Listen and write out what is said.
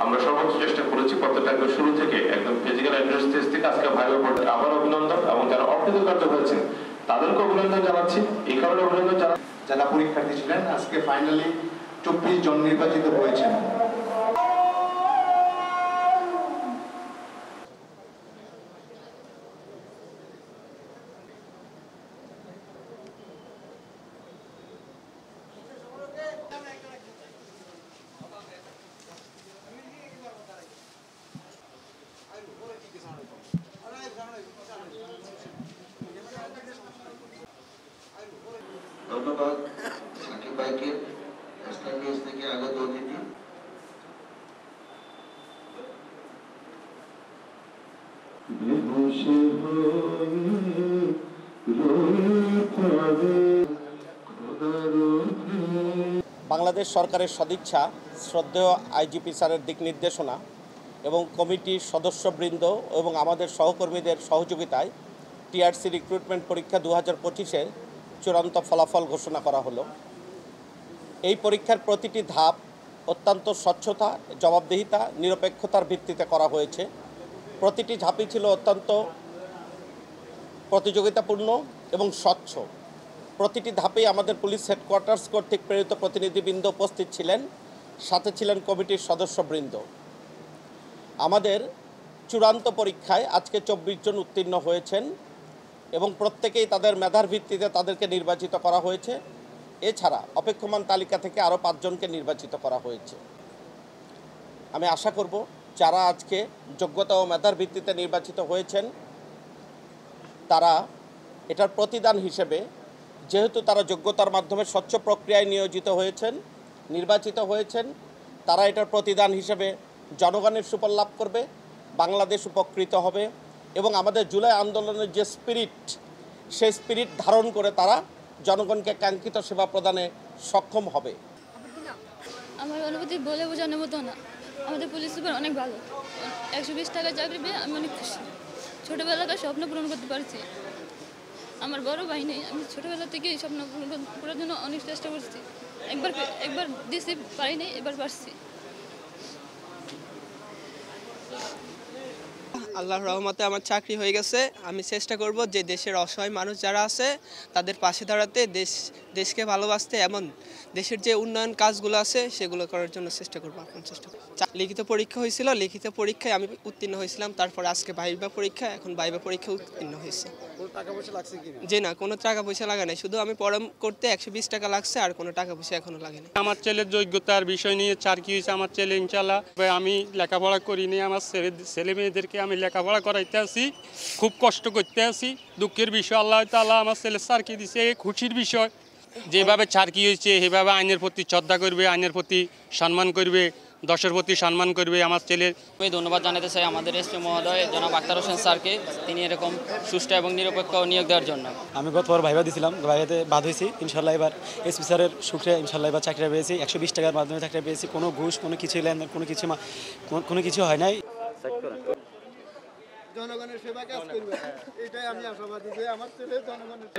আমরা সর্বোচ্চ চেষ্টা করেছি প্রত্যেকটা শুরু থেকে একদম ফিজিক্যাল অ্যাড্রেস টেস্ট থেকে আজকে ভাইবা পর্যন্ত আবার অভিনন্দন, এবং যারা অকৃতকার্য হয়েছেন তাদেরকে অভিনন্দন জানাচ্ছি। এই কারণে অভিনন্দন জানাচ্ছি যারা পরীক্ষার্থী ছিলেন আজকে ফাইনালি 24 জন নির্বাচিত হয়েছেন। ধন্যবাদ সাকিব ভাইকে, ন্যাশনাল নিউজ থেকে আগত অতিথি। বাংলাদেশ সরকারের সদিচ্ছা, শ্রদ্ধেয় আইজিপি স্যারের দিক নির্দেশনা এবং কমিটির সদস্যবৃন্দ এবং আমাদের সহকর্মীদের সহযোগিতায় টিআরসি রিক্রুটমেন্ট পরীক্ষা 2025-এর চূড়ান্ত ফলাফল ঘোষণা করা হলো। এই পরীক্ষার প্রতিটি ধাপ অত্যন্ত স্বচ্ছতা, জবাবদিহিতা, নিরপেক্ষতার ভিত্তিতে করা হয়েছে। প্রতিটি ধাপই ছিল অত্যন্ত প্রতিযোগিতাপূর্ণ এবং স্বচ্ছ। প্রতিটি ধাপেই আমাদের পুলিশ হেডকোয়ার্টার্স কর্তৃক প্রেরিত প্রতিনিধিবৃন্দ উপস্থিত ছিলেন, সাথে ছিলেন কমিটির সদস্যবৃন্দ। আমাদের চূড়ান্ত পরীক্ষায় আজকে 24 জন উত্তীর্ণ হয়েছেন এবং প্রত্যেকেই তাদের মেধার ভিত্তিতে তাদেরকে নির্বাচিত করা হয়েছে। এছাড়া অপেক্ষমান তালিকা থেকে আরও 5 জনকে নির্বাচিত করা হয়েছে। আমি আশা করব যারা আজকে যোগ্যতা ও মেধার ভিত্তিতে নির্বাচিত হয়েছেন তারা এটার প্রতিদান হিসেবে, যেহেতু তারা যোগ্যতার মাধ্যমে স্বচ্ছ প্রক্রিয়ায় নিয়োজিত হয়েছেন, নির্বাচিত হয়েছেন, তারা এটার প্রতিদান হিসেবে জনগণের সুফল লাভ করবে, বাংলাদেশ উপকৃত হবে এবং আমাদের জুলাই আন্দোলনের যে স্পিরিট, সেই স্পিরিট ধারণ করে তারা জনগণকে কাঙ্ক্ষিত সেবা প্রদানে সক্ষম হবে। আমার অনুভূতি বলে বোঝানোর মতো না। আমাদের পুলিশ সুপার অনেক ভালো। 120 টাকা চাকরি পেয়ে আমি অনেক খুশি। ছোটোবেলাকার স্বপ্ন পূরণ করতে পারছি। আমার বড় ভাই নেই, আমি ছোটোবেলা থেকেই স্বপ্ন পূরণ করার জন্য অনেক চেষ্টা করছি। একবার দিছি, পারিনি, এবার পারছি। আল্লাহর রহমতে আমার চাকরি হয়ে গেছে। আমি চেষ্টা করব যে দেশের অসহায় মানুষ যারা আছে তাদের পাশে দাঁড়াতে, দেশকে ভালোবাসতে এবং দেশের যে উন্নয়ন কাজগুলো আছে সেগুলো করার জন্য চেষ্টা করবো। লিখিত পরীক্ষা হয়েছিল, লিখিত পরীক্ষায় আমি উত্তীর্ণ হয়েছিলাম। তারপর আজকে ভাইবা পরীক্ষা, এখন ভাইবা পরীক্ষা উত্তীর্ণ হয়েছে। জি না, কোনো টাকা পয়সা লাগে নাই, শুধু আমি পড়াম করতে 120 টাকা লাগছে, আর কোনো টাকা পয়সা এখনো লাগে না। আমার ছেলের যোগ্যতার বিষয় নিয়ে চাকরি হয়েছে। আমার ছেলে ইনশাল্লাহ, আমি লেখাপড়া করিনি, আমার ছেলে মেয়েদেরকে আমি লেখাপড়া করাইতে আসি, খুব কষ্ট করতে আসি। দুঃখের বিষয়, আল্লাহ তাআলা আমার ছেলে চাকরি দিছে, খুশির বিষয়। যেভাবে চাকরি হয়েছে সেভাবে আইনের প্রতি শ্রদ্ধা করবে, আইনের প্রতি সম্মান করবে, দশের প্রতি সম্মান করবে আমার ছেলের। আমি ধন্যবাদ জানাতে চাই আমাদের এসপি মহোদয় জনাব আখতার হোসেন স্যারকে, তিনি এরকম সুষ্ঠু এবং নিরপেক্ষ নিয়োগ দেওয়ার জন্য। আমি গতবার ভাইবা দিয়েছিলাম, ভাইবাতে বাদ হয়েছি। ইনশাল্লাহ এবার এসপি স্যারের সুখে ইনশাল্লাহ এবার চাকরিটা পেয়েছি। 120 টাকার মাধ্যমে চাকরিটা পেয়েছি। কোনো ঘুষ, কোনো কিছু লেনদেন, কোনো কিছু হয় নাই। জনগণের সেবা কাজ করবে, এটাই আমি আশাবাদী যে আমার ছেলে জনগণের